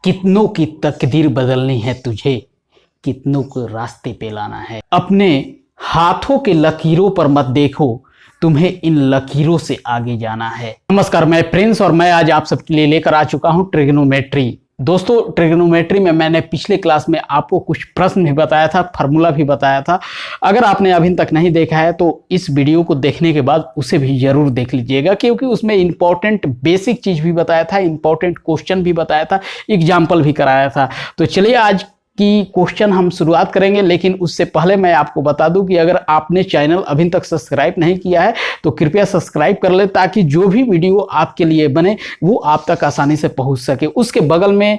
कितनों की तकदीर बदलनी है तुझे, कितनों को रास्ते पे लाना है। अपने हाथों के लकीरों पर मत देखो, तुम्हें इन लकीरों से आगे जाना है। नमस्कार, मैं प्रिंस और मैं आज आप सबके लिए लेकर आ चुका हूं ट्रिग्नोमेट्री। दोस्तों, ट्रिग्नोमेट्री में मैंने पिछले क्लास में आपको कुछ प्रश्न भी बताया था, फार्मूला भी बताया था। अगर आपने अभी तक नहीं देखा है तो इस वीडियो को देखने के बाद उसे भी जरूर देख लीजिएगा, क्योंकि उसमें इंपॉर्टेंट बेसिक चीज भी बताया था, इंपॉर्टेंट क्वेश्चन भी बताया था, एग्जाम्पल भी कराया था। तो चलिए आज की क्वेश्चन हम शुरुआत करेंगे, लेकिन उससे पहले मैं आपको बता दूं कि अगर आपने चैनल अभी तक सब्सक्राइब नहीं किया है तो कृपया सब्सक्राइब कर ले, ताकि जो भी वीडियो आपके लिए बने वो आप तक आसानी से पहुंच सके। उसके बगल में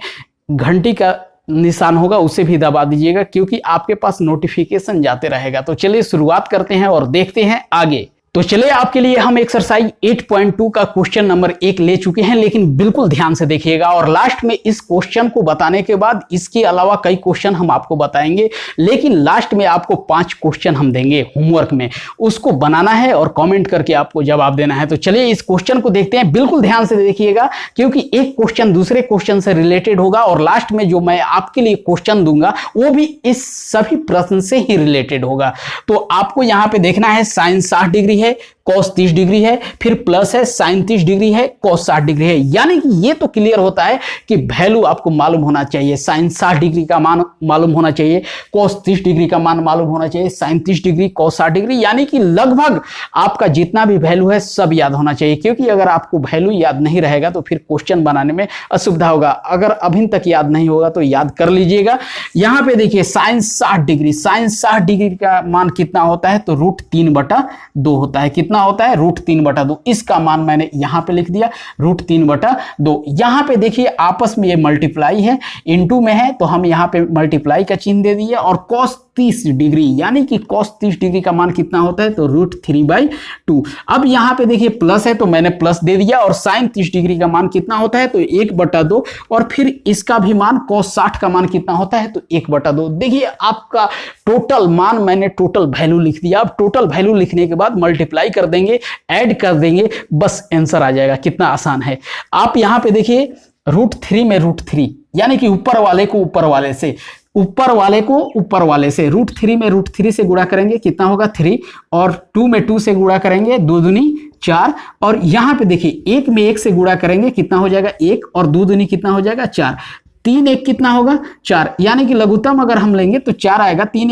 घंटी का निशान होगा, उसे भी दबा दीजिएगा, क्योंकि आपके पास नोटिफिकेशन जाते रहेगा। तो चलिए शुरुआत करते हैं और देखते हैं आगे। तो चलिए आपके लिए हम एक्सरसाइज 8.2 का क्वेश्चन नंबर 1 ले चुके हैं, लेकिन बिल्कुल ध्यान से देखिएगा। और लास्ट में इस क्वेश्चन को बताने के बाद इसके अलावा कई क्वेश्चन हम आपको बताएंगे, लेकिन लास्ट में आपको 5 क्वेश्चन हम देंगे होमवर्क में, उसको बनाना है और कमेंट करके आपको जवाब देना है। तो चलिए इस क्वेश्चन को देखते हैं, बिल्कुल ध्यान से देखिएगा, क्योंकि एक क्वेश्चन दूसरे क्वेश्चन से रिलेटेड होगा और लास्ट में जो मैं आपके लिए क्वेश्चन दूंगा वो भी इस सभी प्रश्न से ही रिलेटेड होगा। तो आपको यहां पे देखना है साइन 60 डिग्री है, कॉस 30 डिग्री है, फिर प्लस है साइन 30 डिग्री है, कॉस 60 डिग्री है। यानी कि ये तो क्लियर होता है कि वैल्यू आपको मालूम होना चाहिए। साइन 60 डिग्री का मान मालूम होना चाहिए, कॉस 30 डिग्री का मान मालूम होना चाहिए, साइन 30 डिग्री, कॉस 60 डिग्री, यानी कि लगभग आपका जितना भी वैल्यू है सब याद होना चाहिए। क्योंकि अगर आपको वैल्यू याद नहीं रहेगा तो फिर क्वेश्चन बनाने में असुविधा होगा। अगर अभी तक याद नहीं होगा तो याद कर लीजिएगा। यहां पे देखिए साइन 60 डिग्री, साइन 60 डिग्री का मान कितना होता है तो √3/2 होता है। कितना होता है? √3/2। इसका मान मैंने यहां पे लिख दिया, √3/2। यहां पे देखिए आपस में ये मल्टीप्लाई है, इनटू में है तो हम यहां पे मल्टीप्लाई का चिन्ह दे दिए। और cos 30 डिग्री, यानी कि cos 30 डिग्री का मान कितना होता है तो √3/2। अब यहां पे देखिए प्लस है तो मैंने प्लस दे दिया, और साइन 30 डिग्री का मान कितना होता है तो 1/2, और फिर इसका भी मान cos 60 का मान कितना होता है तो 1/2। देखिए आपका टोटल मान, मैंने टोटल वैल्यू लिख दिया। अब टोटल वैल्यू लिखने के बाद मल्टीप्लाई कर देंगे, ऐड कर देंगे, बस आंसर आ जाएगा। कितना आसान है। आप यहां पे देखिए √3 में √3, यानी कि ऊपर वाले को ऊपर वाले से, ऊपर वाले को ऊपर वाले से, √3 में √3 से गुणा करेंगे, कितना होगा 3, और 2 में 2 से गुणा करेंगे, 2 दूनी 4, और यहां पे देखिए 1 में 1 से गुणा करेंगे, कितना हो जाएगा 1, और 2 दूनी कितना हो जाएगा 4, 3 1 कितना होगा 4, यानी कि लघुत्तम अगर हम लेंगे तो 4 आएगा। 3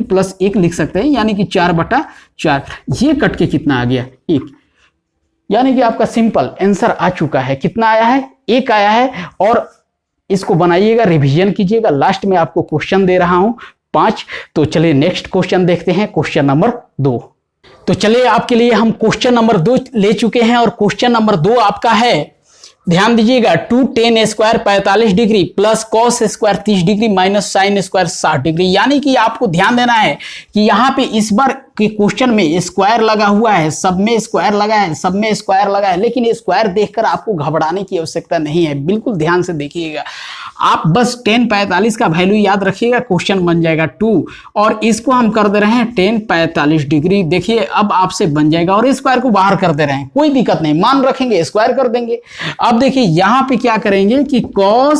+ 1 लिख सकते हैं, यानी कि 4/4। ये कट के कितना आ गया 1, यानी कि आपका सिंपल आंसर आ चुका है। कितना आया है? 1 आया है। और इसको बनाइएगा, रिवीजन कीजिएगा। लास्ट में आपको क्वेश्चन दे रहा हूं 5। तो चलिए नेक्स्ट क्वेश्चन देखते हैं, क्वेश्चन नंबर 2। तो चलिए आपके लिए हम क्वेश्चन नंबर 2 ले चुके हैं, और क्वेश्चन नंबर 2 आपका है, ध्यान दीजिएगा, 2tan² 45 degree plus cos² 30 degree minus sin² 60 degree. यानी कि आपको ध्यान देना है कि यहां पे इस बार के क्वेश्चन में स्क्वायर लगा हुआ है, सब में स्क्वायर लगा है, सब में स्क्वायर लगा है, लेकिन स्क्वायर देखकर आपको घबराने की आवश्यकता नहीं है। बिल्कुल ध्यान से देखिएगा, आप बस tan 45 का वैल्यू याद रखिएगा, क्वेश्चन बन जाएगा 2, और इसको हम कर दे रहे हैं tan 45 डिग्री। देखिए अब आपसे बन जाएगा, और स्क्वायर को बाहर कर दे रहे हैं, कोई दिक्कत नहीं, मान रखेंगे स्क्वायर कर देंगे। अब देखिए यहां पे क्या करेंगे कि cos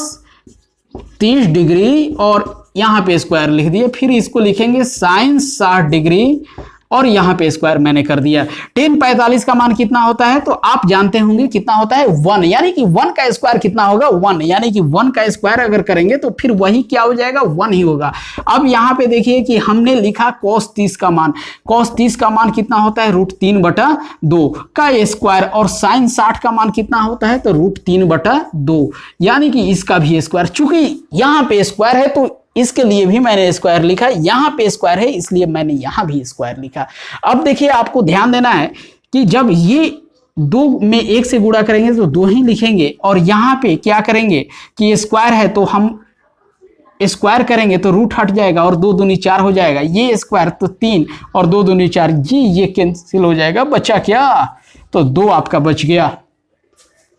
30 डिग्री, और यहां पे स्क्वायर लिख दिए, फिर इसको लिखेंगे sin 60 डिग्री, और यहां पे स्क्वायर मैंने कर दिया। tan 45 का मान कितना होता है तो आप जानते होंगे कितना होता है 1, यानी कि 1 का स्क्वायर कितना होगा 1, यानी कि 1 का स्क्वायर अगर करेंगे तो फिर वही क्या हो जाएगा 1 ही होगा। अब यहां पे देखिए कि हमने लिखा cos 30 का मान, cos 30 का मान कितना होता है √3/2 का स्क्वायर, और sin 60 का मान कितना होता है तो √3/2, यानी कि इसका भी स्क्वायर। चूंकि यहां पे स्क्वायर है तो इसके लिए भी मैंने स्क्वायर लिखा, यहां पे स्क्वायर है इसलिए मैंने यहां भी स्क्वायर लिखा। अब देखिए आपको ध्यान देना है कि जब ये 2 में 1 से गुणा करेंगे तो 2 ही लिखेंगे, और यहां पे क्या करेंगे कि स्क्वायर है तो हम स्क्वायर करेंगे तो रूट हट जाएगा, और 2 दूनी 4 हो जाएगा, ये स्क्वायर तो 3 और 2 दूनी 4, ये कैंसिल हो जाएगा, बचा क्या तो 2 आपका बच गया।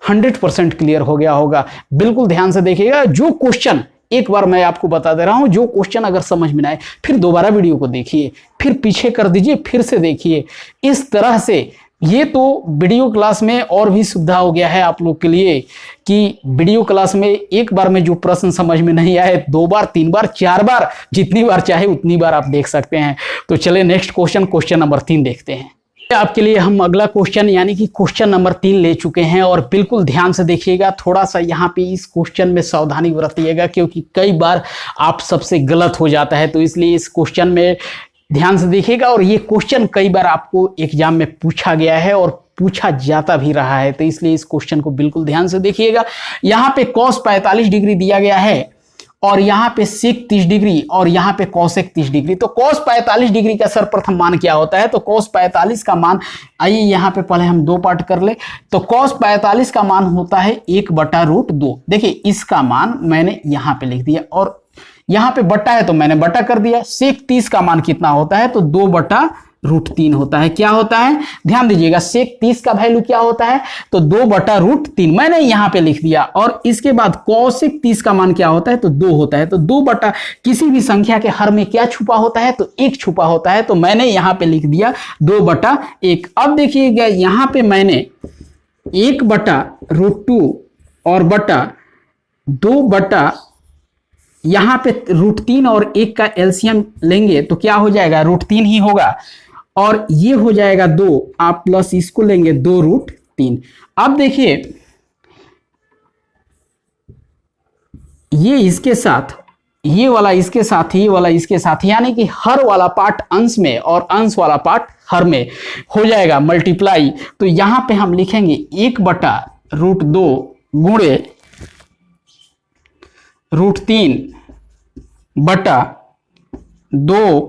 100% क्लियर हो गया होगा। बिल्कुल ध्यान से देखिएगा, जो क्वेश्चन एक बार मैं आपको बता दे रहा हूं, जो क्वेश्चन अगर समझ में ना आए फिर दोबारा वीडियो को देखिए, फिर पीछे कर दीजिए, फिर से देखिए। इस तरह से ये तो वीडियो क्लास में और भी सुविधा हो गया है आप लोग के लिए कि वीडियो क्लास में एक बार में जो प्रश्न समझ में नहीं आए 2 बार 3 बार 4 बार जितनी बार चाहे उतनी बार आप देख सकते हैं। तो चले नेक्स्ट क्वेश्चन नंबर 3 देखते हैं। आपके लिए हम अगला क्वेश्चन यानी कि क्वेश्चन नंबर 3 ले चुके हैं और बिल्कुल ध्यान से देखिएगा। थोड़ा सा यहाँ पे इस क्वेश्चन में सावधानी बरतिएगा क्योंकि कई बार आप सबसे गलत हो जाता है, तो इसलिए इस क्वेश्चन में ध्यान से देखिएगा। और ये क्वेश्चन कई बार आपको एग्जाम में पूछा गया है और पूछा जाता भी रहा है, तो इसलिए इस क्वेश्चन को बिल्कुल ध्यान से देखिएगा। यहाँ पे cos 45 डिग्री दिया गया है और यहाँ पे sec 30 डिग्री और यहाँ पे cosec 30 डिग्री। तो cos 45 डिग्री का सर्वप्रथम मान क्या होता है? तो cos 45 का मान, आइए यहाँ पे पहले हम 2 पार्ट कर ले। तो cos 45 का मान होता है 1/√2। देखिए इसका मान मैंने यहाँ पे लिख दिया और यहाँ पे बटा है तो मैंने बटा कर दिया। sec 30 का मान कितना होता है? तो 2/√3 होता है। क्या होता है? ध्यान दीजिएगा, sec 30 का वैल्यू क्या होता है? तो 2/√3 मैंने यहाँ पे लिख दिया। और इसके बाद cosec 30 का मान क्या होता है? तो 2 होता है। तो 2 बटा किसी भी संख्या के हर में क्या छुपा होता है? तो 1 छुपा होता है। तो मैंने यहाँ पे लिख दिया 2/1। अब देखिएगा यहाँ पे मैंने 1/√2 और बटा 2 यहाँ पे √3 और 1 का एलसीएम लेंगे तो क्या हो जाएगा? √3 ही होगा और ये हो जाएगा 2, आप प्लस इसको लेंगे 2√3। अब देखिए ये इसके साथ, ये वाला इसके साथ, ये वाला इसके साथ, यानी कि हर वाला पार्ट अंश में और अंश वाला पार्ट हर में हो जाएगा मल्टीप्लाई। तो यहां पे हम लिखेंगे 1/√2 गुणे √3 बटा 2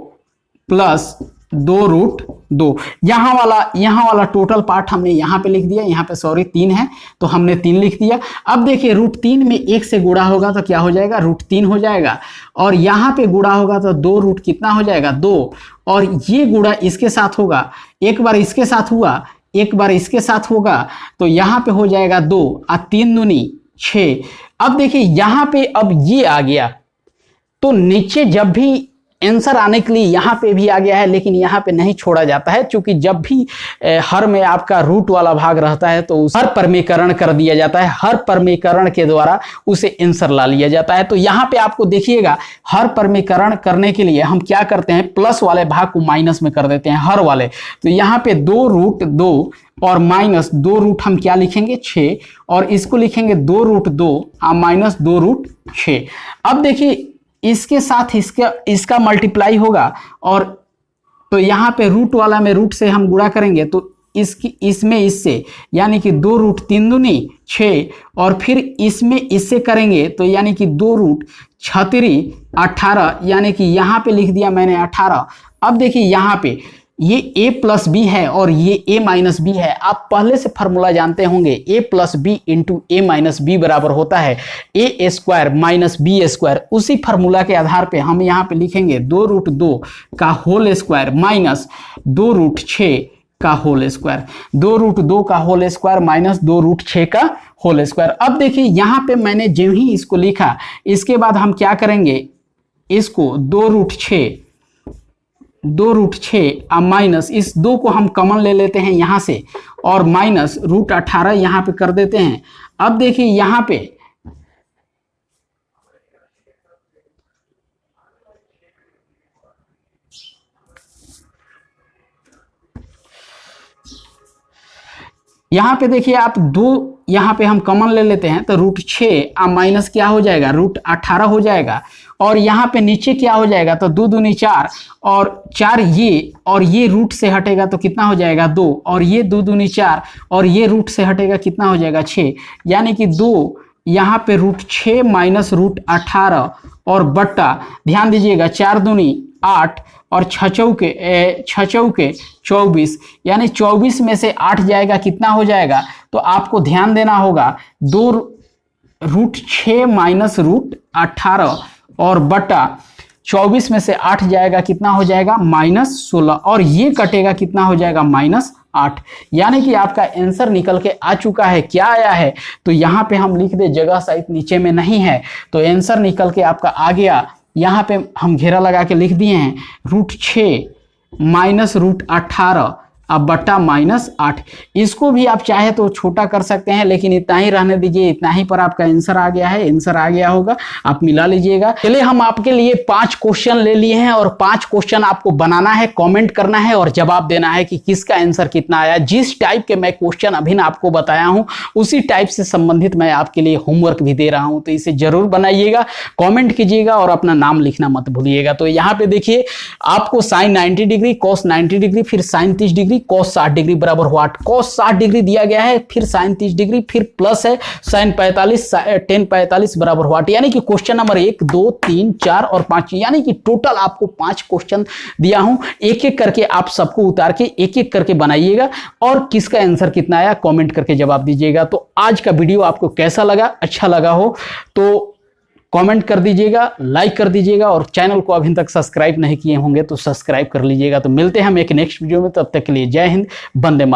प्लस 2√2। यहाँ वाला टोटल पार्ट हमने यहाँ पे लिख दिया, यहाँ पे सॉरी 3 है तो हमने 3 लिख दिया। अब देखिए √3 में 1 से गुणा होगा तो क्या हो जाएगा? √3 हो जाएगा और यहाँ पे गुणा होगा तो 2 कितना हो जाएगा? 2। और ये गुणा इसके साथ होगा, एक बार इसके साथ हुआ, एक बार इसके साथ होगा तो यहाँ पे हो जाएगा 2 और 3 दूनी 6। अब देखिए यहाँ पे अब ये आ गया तो नीचे जब भी आंसर आने के लिए यहाँ पे भी आ गया है, लेकिन यहाँ पे नहीं छोड़ा जाता है क्योंकि जब भी हर में आपका रूट वाला भाग रहता है तो हर परमीकरण कर दिया जाता है, हर परमीकरण के द्वारा उसे आंसर ला लिया जाता है। तो यहाँ पे आपको देखिएगा हर परमीकरण करने के लिए हम क्या करते हैं? प्लस वाले भाग को माइनस में कर देते हैं हर वाले। तो यहाँ पे 2√2 और माइनस 2 हम क्या लिखेंगे? 6 और इसको लिखेंगे 2√2 और माइनस 2√6। अब देखिए इसके साथ इसका मल्टीप्लाई होगा और तो यहाँ पे रूट वाला में रूट से हम गुणा करेंगे तो इसमें इससे यानी कि 2√3 दूनी 6 और फिर इसमें इससे करेंगे तो यानी कि 2√6 18, यानी कि यहाँ पे लिख दिया मैंने 18। अब देखिए यहाँ पे ये a प्लस बी है और ये a माइनस बी है। आप पहले से फार्मूला जानते होंगे, a plus B into A minus B बराबर होता है a square minus B square. उसी फार्मूला के आधार पे हम यहाँ पे लिखेंगे 2√2 का होल स्क्वायर माइनस 2√6 का होल स्क्वायर, 2√2 का होल स्क्वायर माइनस 2√6 का होल स्क्वायर। अब देखिए यहाँ पे मैंने जो ही इसको लिखा, इसके बाद हम क्या करेंगे? इसको 2√6 और माइनस इस 2 को हम कॉमन ले लेते हैं यहाँ से और माइनस √18 यहाँ पे कर देते हैं। अब देखिए यहाँ पे देखिए आप 2 यहाँ पे हम कॉमन ले लेते हैं तो √6 और माइनस क्या हो जाएगा? √18 हो जाएगा और यहाँ पे नीचे क्या हो जाएगा? तो 2 दूनी 4 और 4 ये और ये रूट से हटेगा तो कितना हो जाएगा? 2 और ये 2 दूनी 4 और ये रूट से हटेगा कितना हो जाएगा? 6, यानी कि 2 यहाँ पे √6 माइनस √18 और बट्टा, ध्यान दीजिएगा 4 दूनी 8 और 6 चौके 24, यानी 24 में से 8 जाएगा कितना हो जाएगा? तो आपको ध्यान देना होगा 2√6 माइनस √18 और बटा 24 में से 8 जाएगा कितना हो जाएगा? -16 और ये कटेगा कितना हो जाएगा? -8, यानी कि आपका आंसर निकल के आ चुका है। क्या आया है? तो यहाँ पे हम लिख दे, जगह शायद नीचे में नहीं है तो आंसर निकल के आपका आ गया। यहाँ पे हम घेरा लगा के लिख दिए हैं √6 माइनस √18 अब बट्टा -8। इसको भी आप चाहे तो छोटा कर सकते हैं, लेकिन इतना ही रहने दीजिए, इतना ही पर आपका आंसर आ गया है, आंसर आ गया होगा, आप मिला लीजिएगा। चलिए हम आपके लिए 5 क्वेश्चन ले लिए हैं और 5 क्वेश्चन आपको बनाना है, कमेंट करना है और जवाब देना है कि किसका आंसर कितना आया। जिस टाइप के मैं क्वेश्चन अभी आपको बताया हूं उसी टाइप से संबंधित मैं आपके लिए होमवर्क भी दे रहा हूं, तो इसे जरूर बनाइएगा, कमेंट कीजिएगा और अपना नाम लिखना मत भूलिएगा। तो यहाँ पे देखिए आपको sin 90 डिग्री, cos 90 डिग्री, फिर sin 30 डिग्री, cos 60 डिग्री बराबर व्हाट। cos 60 डिग्री दिया गया है, फिर sin 30 डिग्री, फिर प्लस है sin 45, tan 45 बराबर व्हाट। यानी कि क्वेश्चन नंबर 1, 2, 3, 4 और 5, यानी कि टोटल आपको 5 क्वेश्चन दिया हूं। एक एक करके आप सबको उतार के एक एक करके बनाइएगा और किसका आंसर कितना आया कमेंट करके जवाब दीजिएगा। तो आज का वीडियो आपको कैसा लगा, अच्छा लगा हो तो कमेंट कर दीजिएगा, लाइक कर दीजिएगा और चैनल को अभी तक सब्सक्राइब नहीं किए होंगे तो सब्सक्राइब कर लीजिएगा। तो मिलते हैं हम एक नेक्स्ट वीडियो में, तब तक के लिए जय हिंद, वंदे मातरम।